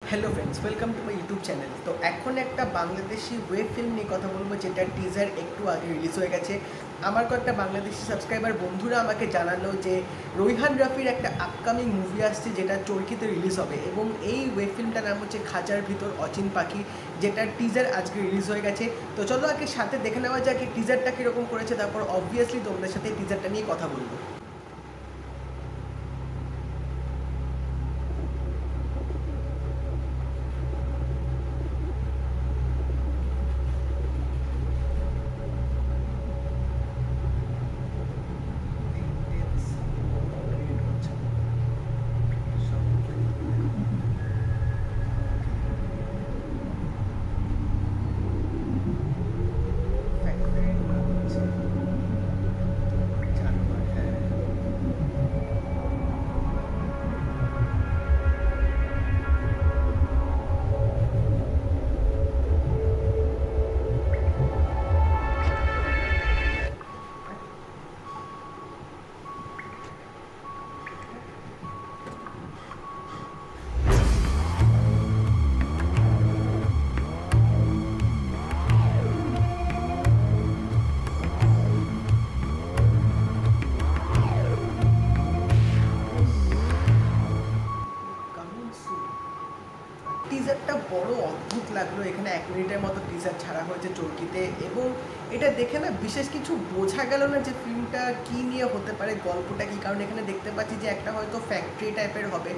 Hello friends welcome to my YouTube channel. तो এখন একটা বাংলাদেশি ওয়েব ফিল্ম নিয়ে কথা বলবো যেটার টিজার একটু আগে রিলিজ হয়ে গেছে। আমার কয়েকটা বাংলাদেশি সাবস্ক্রাইবার বন্ধুরা আমাকে জানালো যে রোইহান রাফির একটা আপকামিং মুভি আসছে যেটা চরকিতে রিলিজ হবে, এবং এই ওয়েব ফিল্মটার নাম হচ্ছে খাঁচার ভিতর অচিন পাখি, যেটার টিজার আজকে রিলিজ হয়ে গেছে। তো চলো আগে সাথে দেখে নেওয়া যাক এই টিজারটা কীরকম করেছে, তারপর অবভিয়াসলি তোমাদের সাথে টিজারটা নিয়ে কথা বলবো। টিজারটা বড় অদ্ভুত লাগলো। এখানে 1 মিনিটের মতো টিজার ছাড়া হয়েছে চরকিতে, এবং এটা দেখে না বিশেষ কিছু বোঝা গেল না যে ফিল্মটা কী নিয়ে হতে পারে, গল্পটা কী। কারণ এখানে দেখতে পাচ্ছি যে একটা হয়তো ফ্যাক্টরি টাইপের হবে,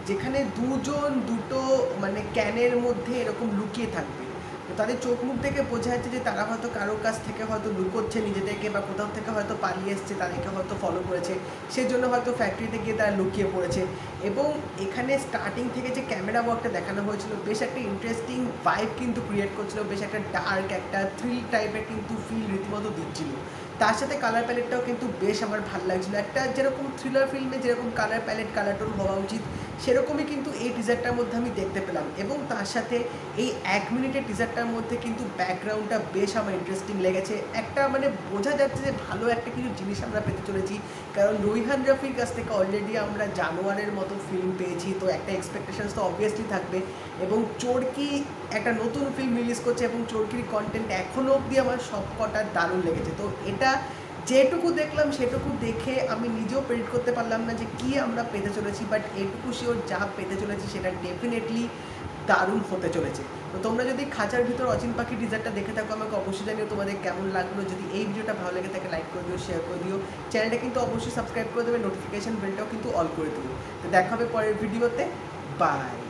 যেখানে দুটো মানে ক্যানের মধ্যে এরকম লুকিয়ে থাকবে। তো তাদের চোখ মুখ দেখে বোঝা যাচ্ছে যে তারা হয়তো কারোর কাছ থেকে হয়তো লুকোচ্ছে নিজেদেরকে, বা কোথাও থেকে হয়তো পালিয়ে এসছে, তাদেরকে হয়তো ফলো করেছে, সেই জন্য হয়তো ফ্যাক্টরিতে গিয়ে তারা লুকিয়ে পড়েছে। এবং এখানে স্টার্টিং থেকে যে ক্যামেরা ওয়ার্কটা দেখানো হয়েছিল বেশ একটা ইন্টারেস্টিং ভাইব কিন্তু ক্রিয়েট করছিল, বেশ একটা ডার্ক একটা থ্রিল টাইপের কিন্তু ফিল রীতিমতো দিচ্ছিল। তার সাথে কালার প্যালেটটাও কিন্তু বেশ আমার ভালো লাগছিলো। একটা যেরকম থ্রিলার ফিল্মে যেরকম কালার প্যালেট কালার টোন হওয়া উচিত সেরকমই কিন্তু এই টিজারটার মধ্যে আমি দেখতে পেলাম। এবং তার সাথে এই 1 মিনিটের টিজারটার মধ্যে কিন্তু ব্যাকগ্রাউন্ডটা বেশ আমার ইন্টারেস্টিং লেগেছে। একটা মানে বোঝা যাচ্ছে যে ভালো একটা কিছু জিনিস আমরা পেতে চলেছি, কারণ রোইহান রাফির কাছ থেকে অলরেডি আমরা জানোয়ারের মতো ফিল্ম পেয়েছি, তো একটা এক্সপেকটেশনস তো অবভিয়াসলি থাকবে। এবং চরকি একটা নতুন ফিল্ম রিলিজ করছে, এবং চরকির কন্টেন্ট এখনও অবধি আমার সব কটা দারুণ লেগেছে। তো এটা যেটুকু দেখলাম সেটুকু দেখে আমি নিজেও প্রেডিক্ট করতে পারলাম না যে কী আমরা পেতে চলেছি, বাট এটুকু শিওর যা পেতে চলেছি সেটা ডেফিনেটলি দারুণ হতে চলেছে। তো তোমরা যদি খাঁচার ভিতর অচিন পাখি টিজারটা দেখে থাকো আমাকে অবশ্যই জানিও তোমাদের কেমন লাগলো। যদি এই ভিডিওটা ভালো লেগে থাকে লাইক করে দিও, শেয়ার করে দিও, চ্যানেলটা কিন্তু অবশ্যই সাবস্ক্রাইব করে দেবে, নোটিফিকেশান বেলটাও কিন্তু অল করে দিও। তো দেখা হবে পরের ভিডিওতে, বাই।